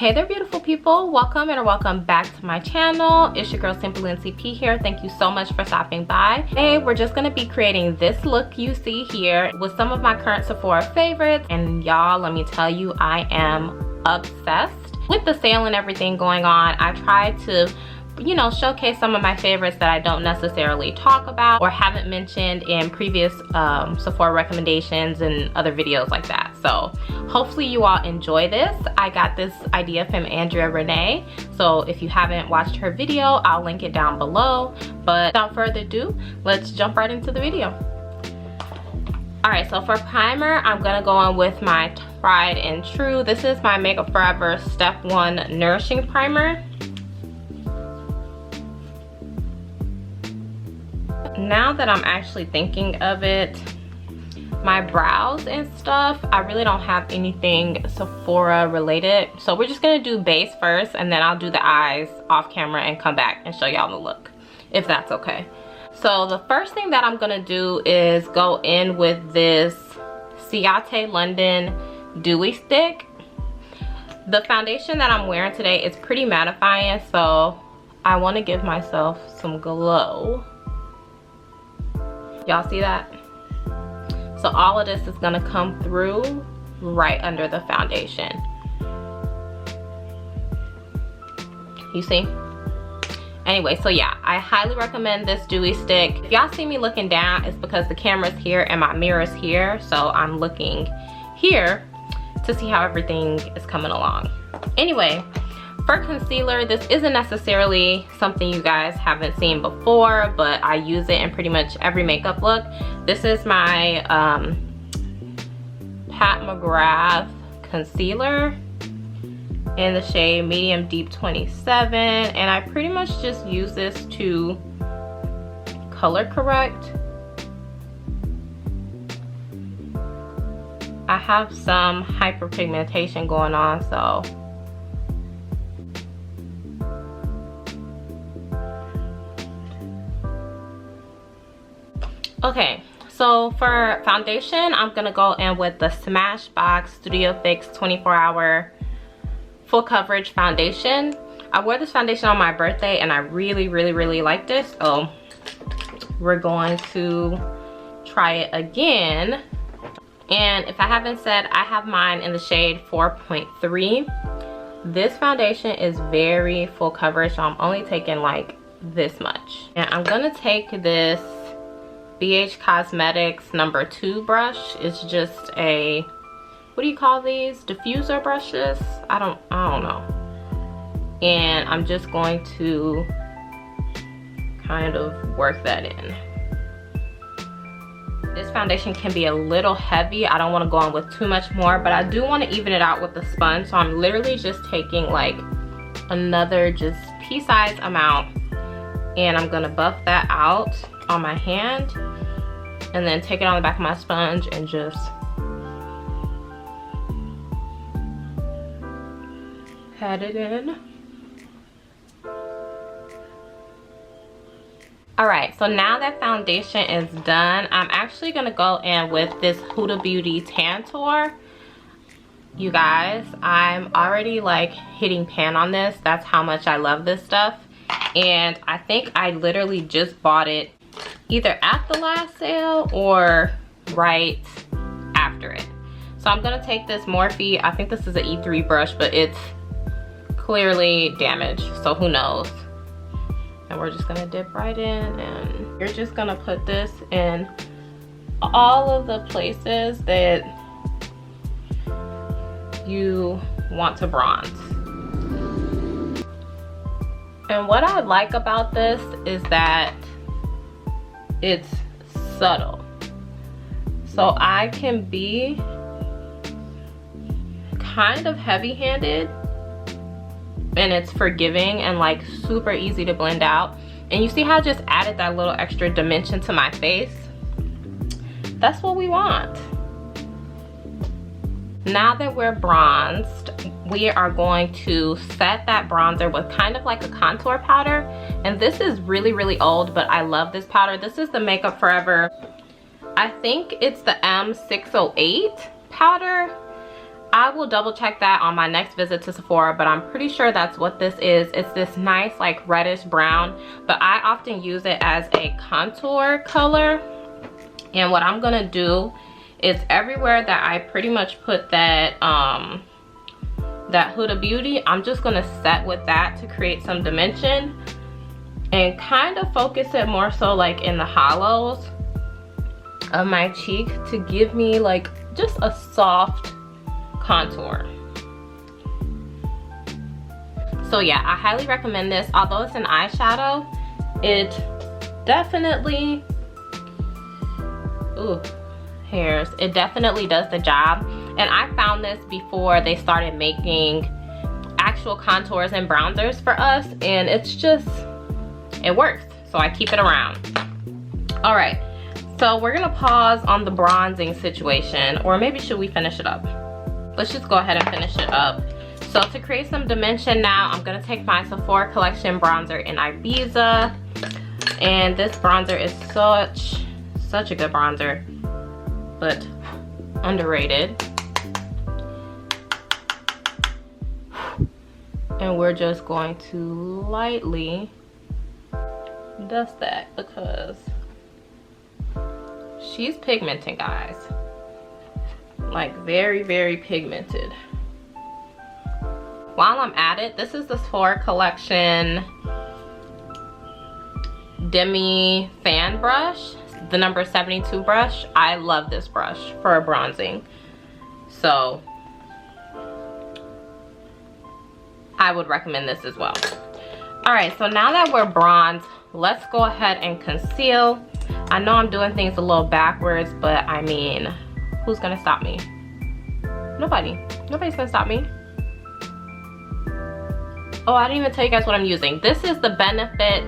Hey there, beautiful people. Welcome or welcome back to my channel. It's your girl Simply Lindsay P here. Thank you so much for stopping by. Today we're just gonna be creating this look you see here with some of my current Sephora favorites, and y'all, let me tell you, I am obsessed with the sale and everything going on. I tried to, you know, showcase some of my favorites that I don't necessarily talk about or haven't mentioned in previous Sephora recommendations and other videos like that. So hopefully you all enjoy this. I got this idea from Andrea Rene, so if you haven't watched her video, I'll link it down below. But without further ado, let's jump right into the video. Alright, so for primer, I'm gonna go on with my tried and true. This is my Makeup Forever Step 1 Nourishing Primer. Now that I'm actually thinking of it, my brows and stuff, I really don't have anything Sephora related. So we're just gonna do base first, and then I'll do the eyes off camera and come back and show y'all the look, if that's okay. So the first thing that I'm gonna do is go in with this Ciate London Dewy Stick. The foundation that I'm wearing today is pretty mattifying, so I wanna give myself some glow. Y'all see that? So all of this is gonna come through right under the foundation. You see? Anyway, so yeah, I highly recommend this dewy stick. If y'all see me looking down, it's because the camera's here and my mirror's here, so I'm looking here to see how everything is coming along. Anyway, for concealer, this isn't necessarily something you guys haven't seen before, but I use it in pretty much every makeup look. This is my Mcgrath concealer in the shade Medium Deep 27, and I pretty much just use this to color correct. I have some hyperpigmentation going on, so okay, so for foundation, I'm gonna go in with the Smashbox Studio Fix 24-hour full coverage foundation. I wore this foundation on my birthday and I really like this, so we're going to try it again. And if I haven't said, I have mine in the shade 4.3. This foundation is very full coverage, so I'm only taking like this much. And I'm gonna take this BH Cosmetics number 2 brush. It's just a, what do you call these? Diffuser brushes? I don't know. And I'm just going to kind of work that in. This foundation can be a little heavy. I don't want to go on with too much more, but I do want to even it out with the sponge. So I'm literally just taking like another just pea-sized amount, and I'm gonna buff that out on my hand, and then take it on the back of my sponge and just pat it in. Alright, so now that foundation is done, I'm actually gonna go in with this Huda Beauty Tantour. You guys, I'm already like hitting pan on this. That's how much I love this stuff. And I think I literally just bought it either at the last sale or right after it. So I'm gonna take this Morphe, I think this is an E3 brush, but it's clearly damaged, so who knows. And we're just gonna dip right in, and you're just gonna put this in all of the places that you want to bronze. And what I like about this is that it's subtle. So I can be kind of heavy-handed, and it's forgiving and like super easy to blend out. And you see how I just added that little extra dimension to my face? That's what we want. Now that we're bronzed, we are going to set that bronzer with kind of like a contour powder. And this is really old, but I love this powder. This is the Makeup Forever, I think it's the M608 powder. I will double check that on my next visit to Sephora, but I'm pretty sure that's what this is. It's this nice like reddish brown, but I often use it as a contour color. And what I'm gonna do is everywhere that I pretty much put that that Huda Beauty, I'm just gonna set with that to create some dimension and kind of focus it more so like in the hollows of my cheek to give me like just a soft contour. So yeah, I highly recommend this. Although it's an eyeshadow, it definitely, ooh, hairs, it definitely does the job. And I found this before they started making actual contours and bronzers for us, and it's just, it works, so I keep it around. All right, so we're gonna pause on the bronzing situation, or maybe should we finish it up? Let's just go ahead and finish it up. So to create some dimension now, I'm gonna take my Sephora Collection bronzer in Ibiza. And this bronzer is such a good bronzer, but underrated. And we're just going to lightly dust that because she's pigmented, guys. Like very, very pigmented. While I'm at it, this is the Sephora Collection Demi Fan Brush, the number 72 brush. I love this brush for bronzing, so I would recommend this as well. All right, so now that we're bronzed, let's go ahead and conceal. I know I'm doing things a little backwards, but I mean, who's gonna stop me? Nobody's gonna stop me. Oh, I didn't even tell you guys what I'm using. This is the Benefit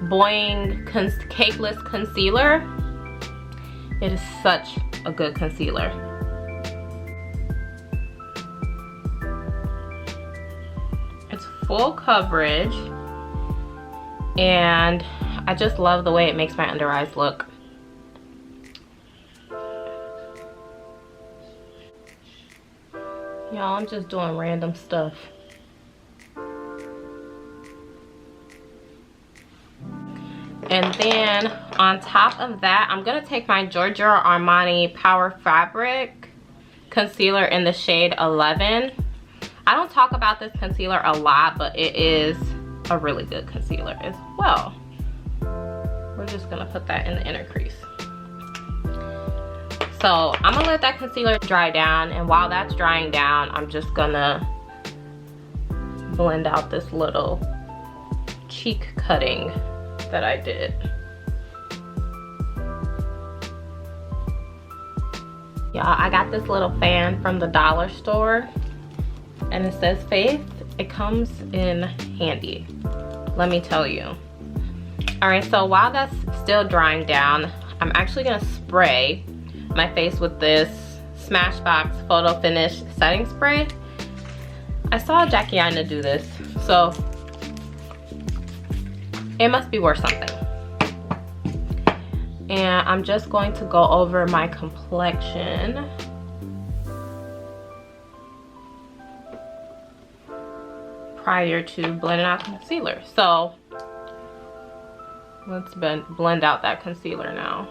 Boing Cakeless Concealer. It is such a good concealer. It's full coverage, and I just love the way it makes my under eyes look. Y'all, I'm just doing random stuff. And then on top of that, I'm gonna take my Giorgio Armani Power Fabric Concealer in the shade 11. I don't talk about this concealer a lot, but it is a really good concealer as well. We're just gonna put that in the inner crease. So I'm gonna let that concealer dry down, and while that's drying down, I'm just gonna blend out this little cheek cutting that I did. Y'all, I got this little fan from the dollar store, and it says Faith. It comes in handy, let me tell you. All right, so while that's still drying down, I'm actually gonna spray my face with this Smashbox Photo Finish setting spray. I saw Jackie Aina do this, so it must be worth something. And I'm just going to go over my complexion. Prior to blending out concealer. So let's blend out that concealer now.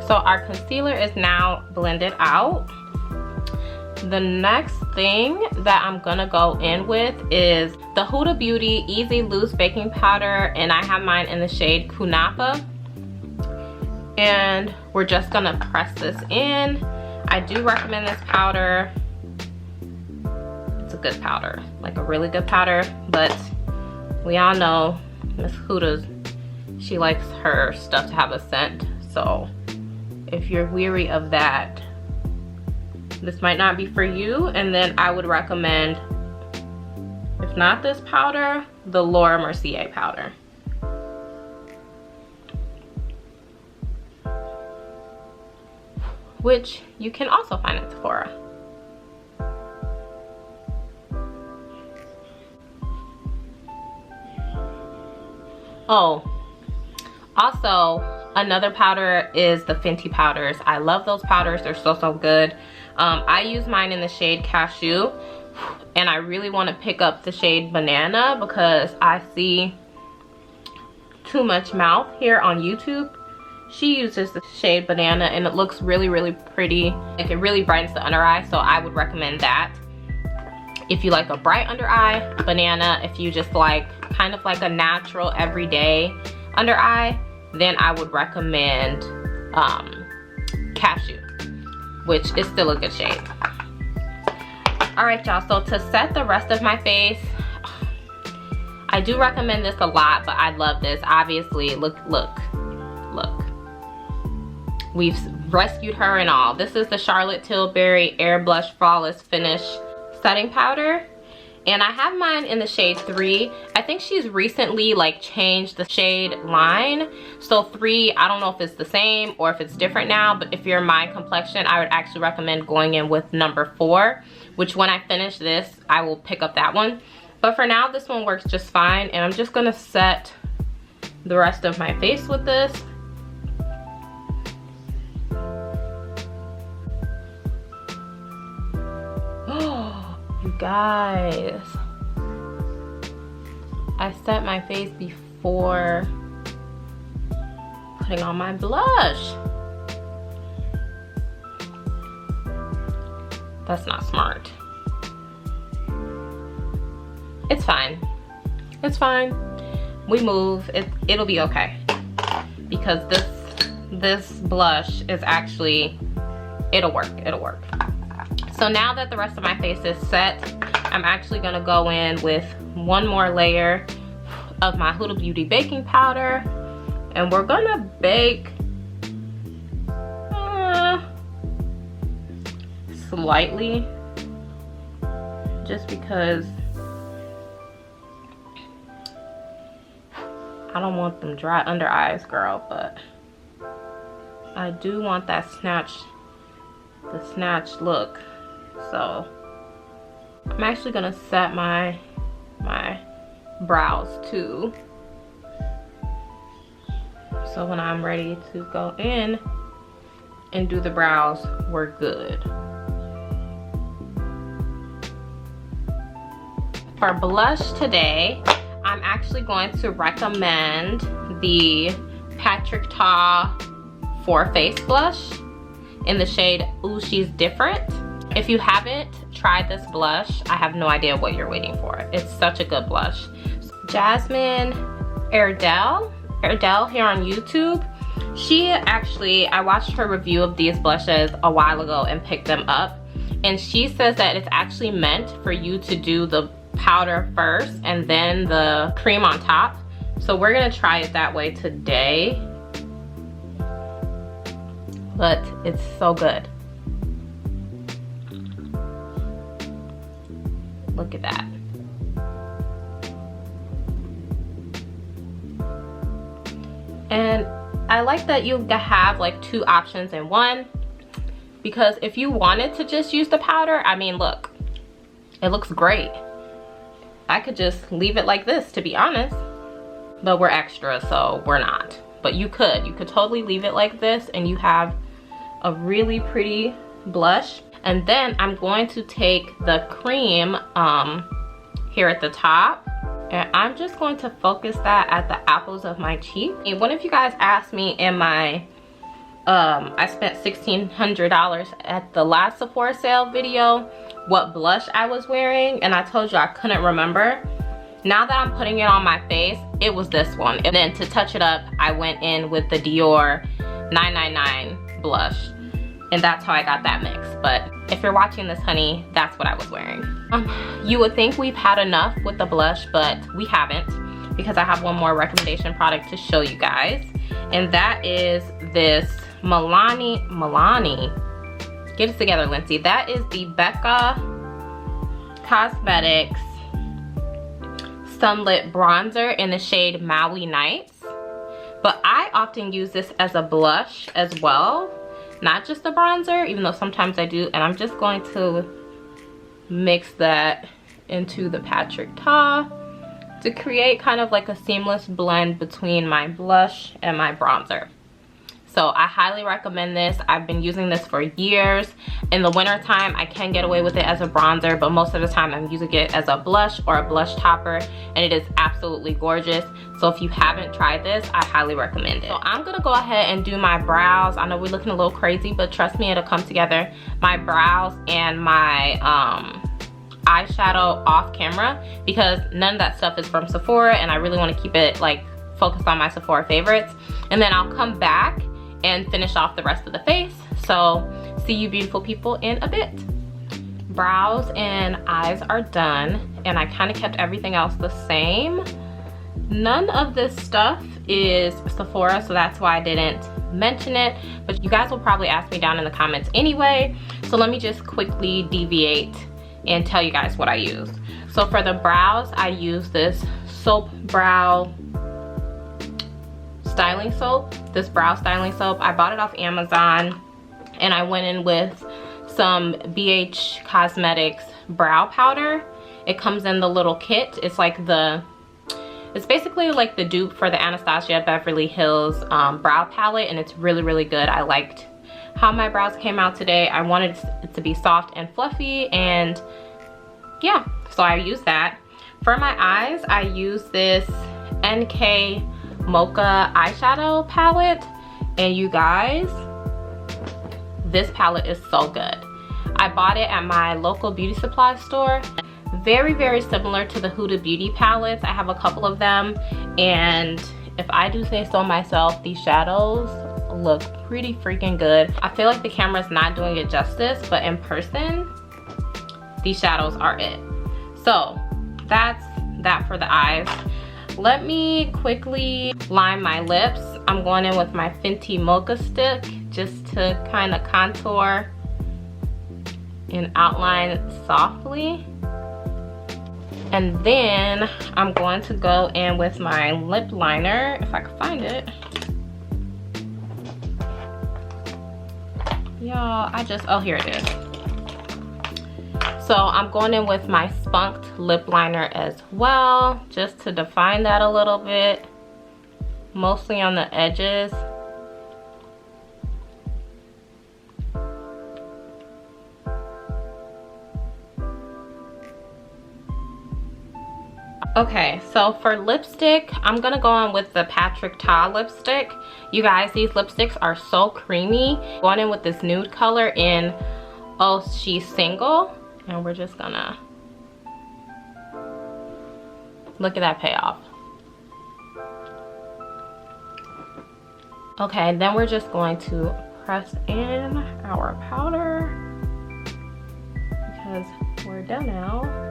So our concealer is now blended out. The next thing that I'm gonna go in with is the Huda Beauty Easy Loose Baking Powder, and I have mine in the shade Kunafa. And we're just gonna press this in. I do recommend this powder. It's a good powder, like a really good powder, but we all know Miss Huda's, she likes her stuff to have a scent, so if you're weary of that, this might not be for you. And then I would recommend, if not this powder, the Laura Mercier powder. Which you can also find at Sephora. Oh, also another powder is the Fenty powders. I love those powders. They're so good. I use mine in the shade Cashew, and I really want to pick up the shade Banana because I see Too Much Mouth here on YouTube. She uses the shade Banana and it looks really pretty. Like, it really brightens the under eye, so I would recommend that. If you like a bright under eye, Banana. If you just like kind of like a natural everyday under eye, then I would recommend Cashew, which is still a good shade. All right, y'all, so to set the rest of my face, I do recommend this a lot, but I love this. Obviously, look. We've rescued her and all. This is the Charlotte Tilbury Air Blush Flawless Finish Setting Powder. And I have mine in the shade 3. I think she's recently like changed the shade line. So 3, I don't know if it's the same or if it's different now, but if you're my complexion, I would actually recommend going in with number 4, which when I finish this, I will pick up that one. But for now, this one works just fine. And I'm just gonna set the rest of my face with this. You guys, I set my face before putting on my blush. That's not smart. It's fine. It's fine. We move. It'll be okay. Because this blush is actually, it'll work. It'll work. So now that the rest of my face is set, I'm actually gonna go in with one more layer of my Huda Beauty baking powder, and we're gonna bake slightly, just because I don't want them dry under eyes, girl, but I do want that the snatched look. So I'm actually gonna set my brows too, so when I'm ready to go in and do the brows, we're good. For blush today, I'm actually going to recommend the Patrick Ta Face blush in the shade Ooh She's Different. If you haven't tried this blush, I have no idea what you're waiting for. It's such a good blush. Jasmine Erdell here on YouTube. She actually, I watched her review of these blushes a while ago and picked them up. And she says that it's actually meant for you to do the powder first and then the cream on top. So we're gonna try it that way today. But it's so good. Look at that. And I like that you have like 2 options in one, because if you wanted to just use the powder, I mean, look, it looks great. I could just leave it like this, to be honest, but we're extra, so we're not. But you could totally leave it like this and you have a really pretty blush. And then I'm going to take the cream here at the top, and I'm just going to focus that at the apples of my cheek. And one of you guys asked me in my I spent $1,600 at the last Sephora sale video what blush I was wearing, and I told you I couldn't remember. Now that I'm putting it on my face, it was this one. And then to touch it up, I went in with the Dior 999 blush. And that's how I got that mix. But if you're watching this, honey, that's what I was wearing. You would think we've had enough with the blush, but we haven't, because I have one more recommendation product to show you guys. And that is this Milani. Get it together, Lindsay. That is the Becca Cosmetics Sunlit Bronzer in the shade Maui Nights. But I often use this as a blush as well, not just a bronzer, even though sometimes I do. And I'm just going to mix that into the Patrick Ta to create kind of like a seamless blend between my blush and my bronzer. So I highly recommend this. I've been using this for years. In the winter time, I can get away with it as a bronzer, but most of the time I'm using it as a blush or a blush topper, and it is absolutely gorgeous. So if you haven't tried this, I highly recommend it. So I'm gonna go ahead and do my brows. I know we're looking a little crazy, but trust me, it'll come together. My brows and my eyeshadow off camera, because none of that stuff is from Sephora, and I really want to keep it like focused on my Sephora favorites. And then I'll come back and finish off the rest of the face. So see you beautiful people in a bit. Brows and eyes are done, and I kind of kept everything else the same. None of this stuff is Sephora, so that's why I didn't mention it, but you guys will probably ask me down in the comments anyway. So let me just quickly deviate and tell you guys what I use. So for the brows, I use this soap brow styling soap, this brow styling soap. I bought it off Amazon, and I went in with some BH Cosmetics brow powder. It comes in the little kit. It's basically like the dupe for the Anastasia Beverly Hills brow palette, and it's really, really good. I liked how my brows came out today. I wanted it to be soft and fluffy, and yeah, so I use that. For my eyes, I use this NK Mocha eyeshadow palette, and you guys, this palette is so good. I bought it at my local beauty supply store. Very, very similar to the Huda Beauty palettes. I have a couple of them, and if I do say so myself, these shadows look pretty freaking good. I feel like the camera's not doing it justice, but in person, these shadows are it. So that's that for the eyes. Let me quickly line my lips. I'm going in with my Fenty Mocha Stick just to kind of contour and outline softly. And then I'm going to go in with my lip liner, if I can find it. Y'all, oh, here it is. So I'm going in with my spunked lip liner as well, just to define that a little bit, mostly on the edges. Okay, so for lipstick, I'm gonna go on with the Patrick Ta lipstick. You guys, these lipsticks are so creamy. Going in with this nude color in Oh She's Single. And we're just gonna look at that payoff. Okay, then we're just going to press in our powder because we're done now.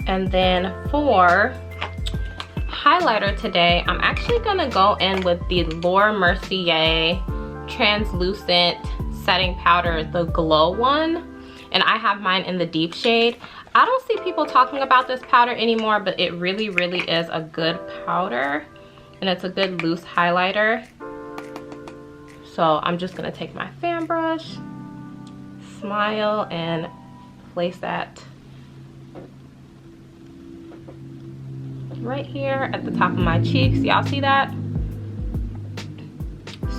And then for highlighter today, I'm actually gonna go in with the Laura Mercier translucent setting powder, the glow one, and I have mine in the deep shade. I don't see people talking about this powder anymore, but it really, really is a good powder, and it's a good loose highlighter. So I'm just gonna take my fan brush, smile, and place that right here at the top of my cheeks. Y'all see that?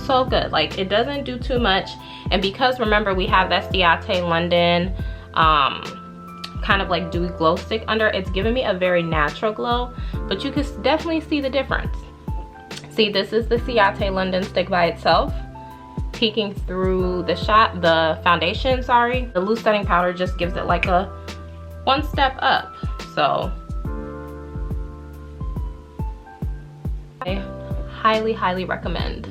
So good. Like, it doesn't do too much, and because remember we have that Ciate London kind of like dewy glow stick under, it's giving me a very natural glow, but you can definitely see the difference. See, this is the Ciate London stick by itself peeking through the foundation, sorry. The loose setting powder just gives it like a one step up. So I highly, highly recommend.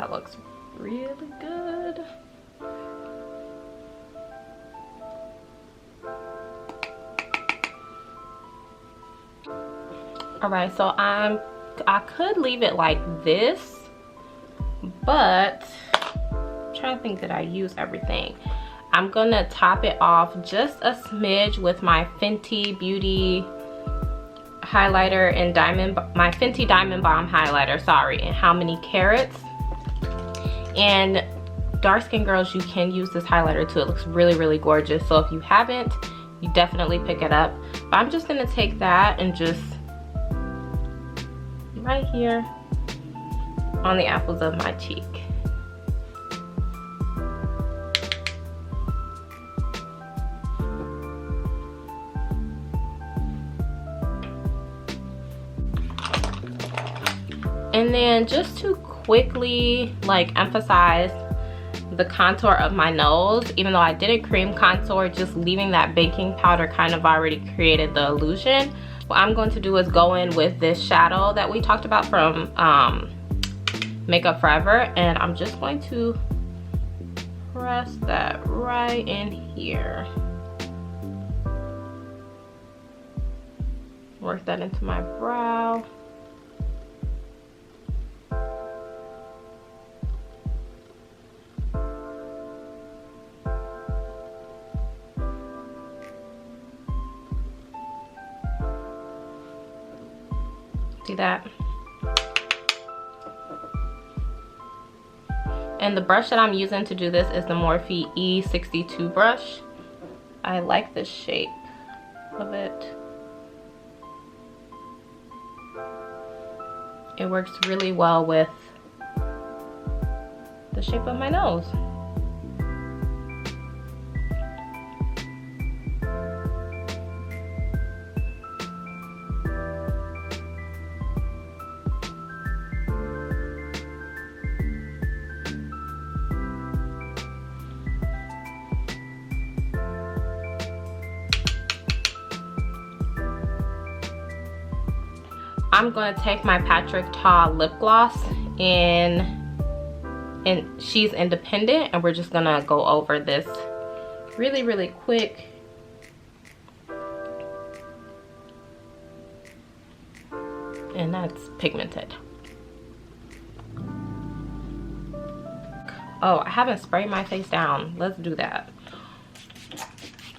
that looks really good. All right, so I could leave it like this, but I'm trying to think that I use everything. I'm gonna top it off just a smidge with my Fenty Beauty highlighter and my Fenty Diamond Bomb highlighter, sorry, and How Many Carats. And dark skin girls, you can use this highlighter too. It looks really, really gorgeous. So if you haven't, you definitely pick it up. But I'm just gonna take that and just right here on the apples of my cheek. And then just to quickly like emphasize the contour of my nose, even though I didn't cream contour, just leaving that baking powder kind of already created the illusion. What I'm going to do is go in with this shadow that we talked about from Makeup Forever, and I'm just going to press that right in here. Work that into my brow. See that? And the brush that I'm using to do this is the Morphe E62 brush. I like the shape of it. It works really well with the shape of my nose. I'm going to take my Patrick Ta lip gloss and She's Independent, and we're just going to go over this really, really quick. And that's pigmented. Oh, I haven't sprayed my face down. Let's do that.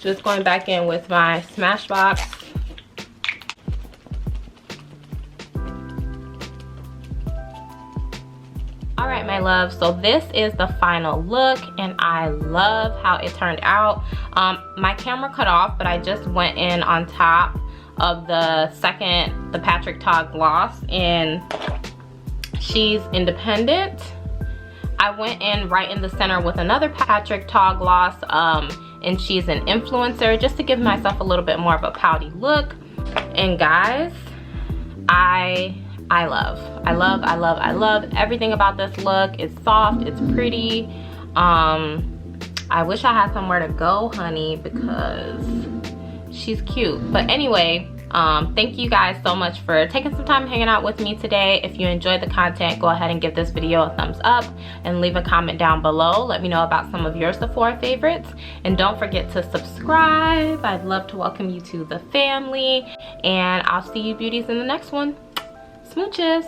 Just going back in with my Smashbox. All right, my love, so this is the final look, and I love how it turned out. My camera cut off, but I just went in on top of the Patrick Ta gloss in She's Independent. I went in right in the center with another Patrick Ta gloss, and She's an Influencer, just to give myself a little bit more of a pouty look. And guys, I love everything about this look. It's soft, it's pretty. I wish I had somewhere to go, honey, because she's cute. But anyway, thank you guys so much for taking some time hanging out with me today. If you enjoyed the content, go ahead and give this video a thumbs up and leave a comment down below. Let me know about some of your Sephora favorites, and don't forget to subscribe. I'd love to welcome you to the family, and I'll see you beauties in the next one. Smooches.